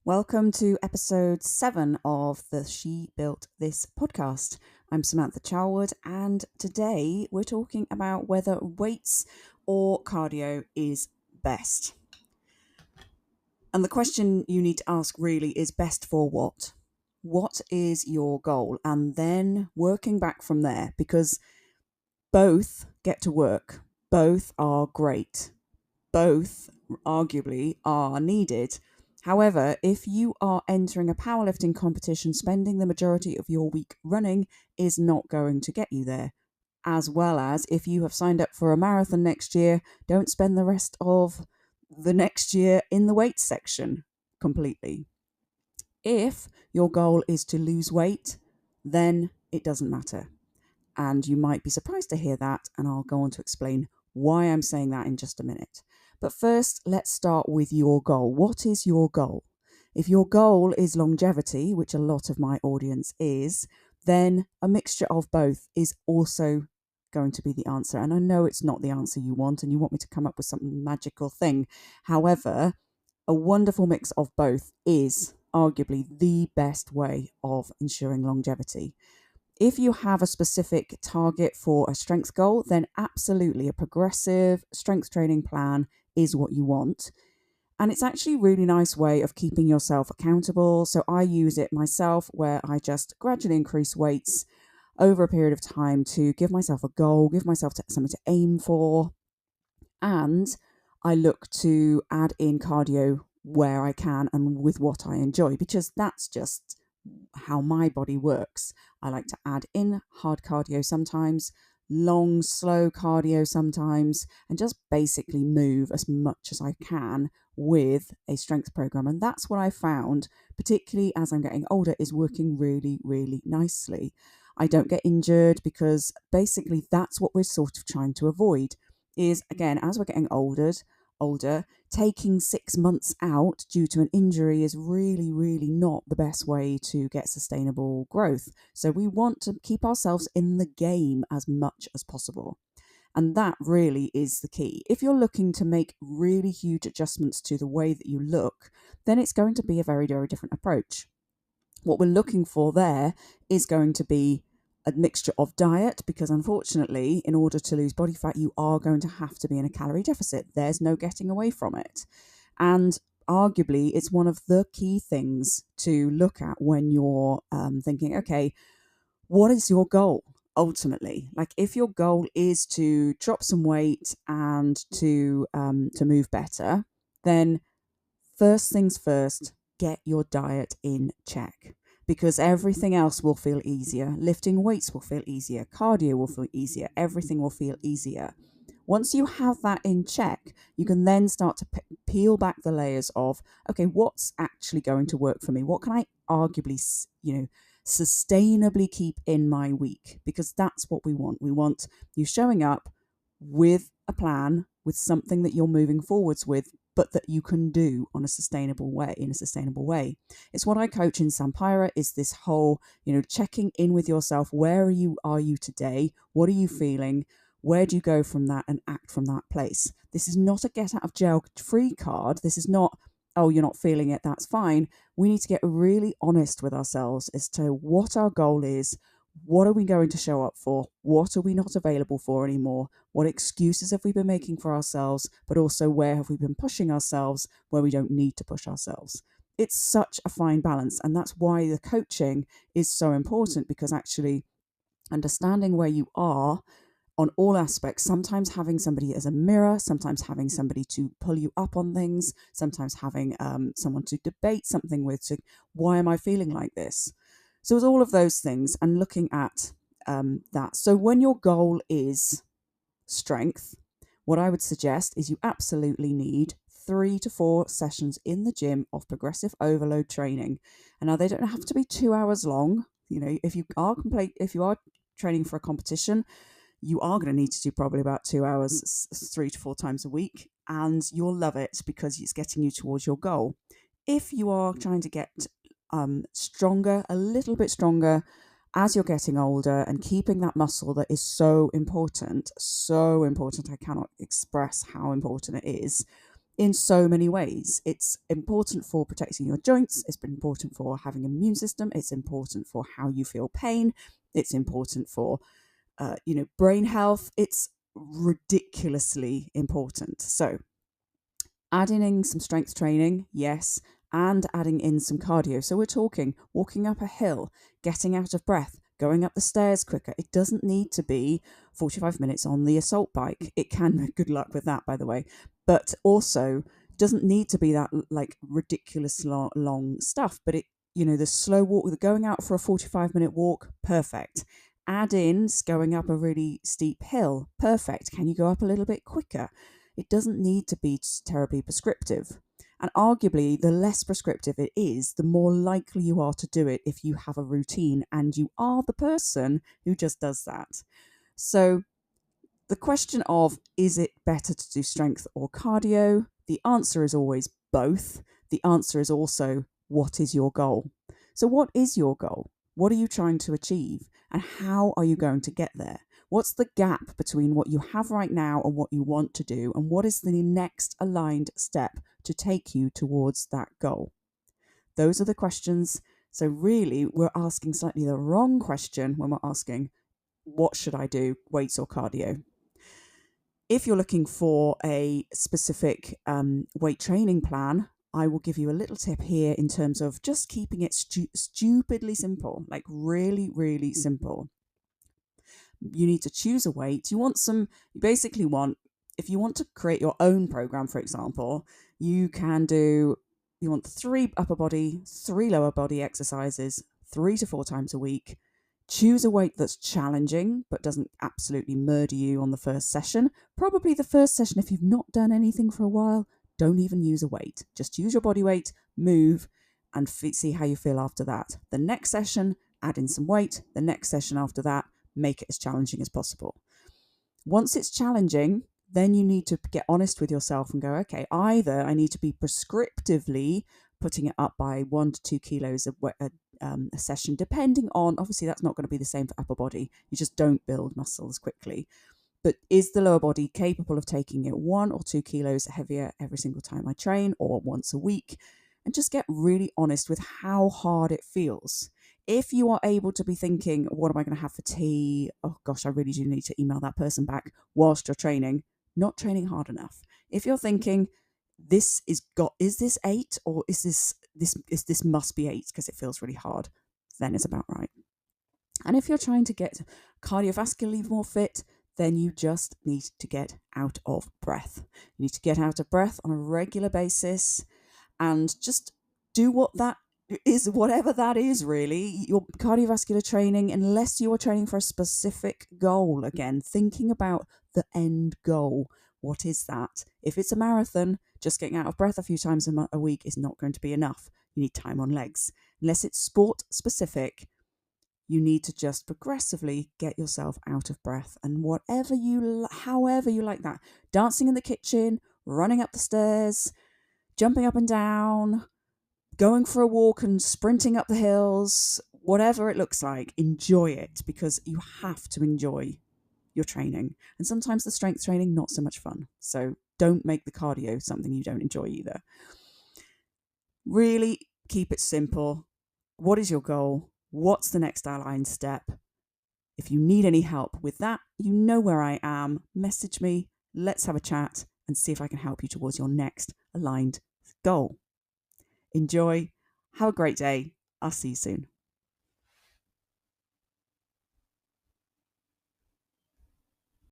Welcome to episode 7 of the She Built This podcast. I'm Samantha Charwood, and today we're talking about whether weights or cardio is best. And the question you need to ask really is best for what? What is your goal? And then working back from there, because both get to work, both are great, both arguably are needed. However, if you are entering a powerlifting competition, spending the majority of your week running is not going to get you there. As well as if you have signed up for a marathon next year, don't spend the rest of the next year in the weights section completely. If your goal is to lose weight, then it doesn't matter. And you might be surprised to hear that, and I'll go on to explain why I'm saying that in just a minute. But first, let's start with your goal. What is your goal? If your goal is longevity, which a lot of my audience is, then a mixture of both is also going to be the answer. And I know it's not the answer you want, and you want me to come up with some magical thing. However, a wonderful mix of both is arguably the best way of ensuring longevity. If you have a specific target for a strength goal, then absolutely a progressive strength training plan is what you want. And it's actually a really nice way of keeping yourself accountable. So I use it myself where I just gradually increase weights over a period of time to give myself a goal, give myself something to aim for. And I look to add in cardio where I can and with what I enjoy, because that's just how my body works. I like to add in hard cardio sometimes, long, slow cardio sometimes, and just basically move as much as I can with a strength program. And that's what I found, particularly as I'm getting older, is working really, really nicely. I don't get injured because basically that's what we're sort of trying to avoid is, again, as we're getting older, taking 6 months out due to an injury is really, really not the best way to get sustainable growth. So we want to keep ourselves in the game as much as possible. And that really is the key. If you're looking to make really huge adjustments to the way that you look, then it's going to be a very, very different approach. What we're looking for there is going to be a mixture of diet, because unfortunately, in order to lose body fat, you are going to have to be in a calorie deficit. There's no getting away from it. And arguably, it's one of the key things to look at when you're thinking, okay, what is your goal ultimately? Like, if your goal is to drop some weight and to move better, then first things first, get your diet in check, because everything else will feel easier. Lifting weights will feel easier. Cardio will feel easier. Everything will feel easier. Once you have that in check, you can then start to peel back the layers of, okay, what's actually going to work for me? What can I arguably, sustainably keep in my week? Because that's what we want. We want you showing up with a plan, with something that you're moving forwards with, but that you can do in a sustainable way. It's what I coach in Sampira, is this whole, checking in with yourself. Where are you today? What are you feeling? Where do you go from that and act from that place? This is not a get out of jail free card. This is not, oh, you're not feeling it, that's fine. We need to get really honest with ourselves as to what our goal is. What are we going to show up for? What are we not available for anymore? What excuses have we been making for ourselves? But also, where have we been pushing ourselves where we don't need to push ourselves? It's such a fine balance. And that's why the coaching is so important, because actually understanding where you are on all aspects, sometimes having somebody as a mirror, sometimes having somebody to pull you up on things, sometimes having someone to debate something with, to why am I feeling like this? So it's all of those things, and looking at that. So when your goal is strength, what I would suggest is you absolutely need 3 to 4 sessions in the gym of progressive overload training. And now they don't have to be 2 hours long. If you are training for a competition, you are going to need to do probably about 2 hours, 3 to 4 times a week, and you'll love it because it's getting you towards your goal. If you are trying to get stronger, a little bit stronger as you're getting older, and keeping that muscle that is so important, I cannot express how important it is, in so many ways. It's important for protecting your joints. It's important for having an immune system. It's important for how you feel pain. It's important for, brain health. It's ridiculously important. So adding in some strength training, yes, and adding in some cardio. So we're talking walking up a hill, getting out of breath, going up the stairs quicker. It doesn't need to be 45 minutes on the assault bike. It can, good luck with that, by the way, but also doesn't need to be that like ridiculous long stuff. But the slow walk, the going out for a 45-minute walk, perfect. Add in going up a really steep hill, perfect. Can you go up a little bit quicker? It doesn't need to be terribly prescriptive. And arguably, the less prescriptive it is, the more likely you are to do it if you have a routine and you are the person who just does that. So the question of, is it better to do strength or cardio? The answer is always both. The answer is also, what is your goal? So what is your goal? What are you trying to achieve? And how are you going to get there? What's the gap between what you have right now and what you want to do? And what is the next aligned step to take you towards that goal? Those are the questions. So really, we're asking slightly the wrong question when we're asking, what should I do, weights or cardio? If you're looking for a specific weight training plan, I will give you a little tip here in terms of just keeping it stupidly simple, like really, really simple. You need to choose a weight. You basically want, if you want to create your own program, for example, you want 3 upper body, 3 lower body exercises, 3 to 4 times a week. Choose a weight that's challenging, but doesn't absolutely murder you on the first session. Probably the first session, if you've not done anything for a while, don't even use a weight. Just use your body weight, move, and see how you feel after that. The next session, add in some weight. The next session after that, make it as challenging as possible. Once it's challenging, then you need to get honest with yourself and go, okay, either I need to be prescriptively putting it up by 1 to 2 kilos a session, depending on, obviously that's not going to be the same for upper body. You just don't build muscles quickly. But is the lower body capable of taking it 1 or 2 kilos heavier every single time I train, or once a week? And just get really honest with how hard it feels. If you are able to be thinking, what am I going to have for tea? Oh gosh, I really do need to email that person back whilst you're training, not training hard enough. If you're thinking, is this 8 or is this must be 8 because it feels really hard, then it's about right. And if you're trying to get cardiovascularly more fit, then you just need to get out of breath. You need to get out of breath on a regular basis and just do what that is, whatever that is, really. Your cardiovascular training, unless you are training for a specific goal, again, thinking about the end goal. What is that? If it's a marathon, just getting out of breath a few times a week is not going to be enough. You need time on legs. Unless it's sport specific, you need to just progressively get yourself out of breath. And however you like that, dancing in the kitchen, running up the stairs, jumping up and down, going for a walk and sprinting up the hills, whatever it looks like, enjoy it, because you have to enjoy your training. And sometimes the strength training, not so much fun. So don't make the cardio something you don't enjoy either. Really keep it simple. What is your goal? What's the next aligned step? If you need any help with that, you know where I am. Message me. Let's have a chat and see if I can help you towards your next aligned goal. Enjoy. Have a great day. I'll see you soon.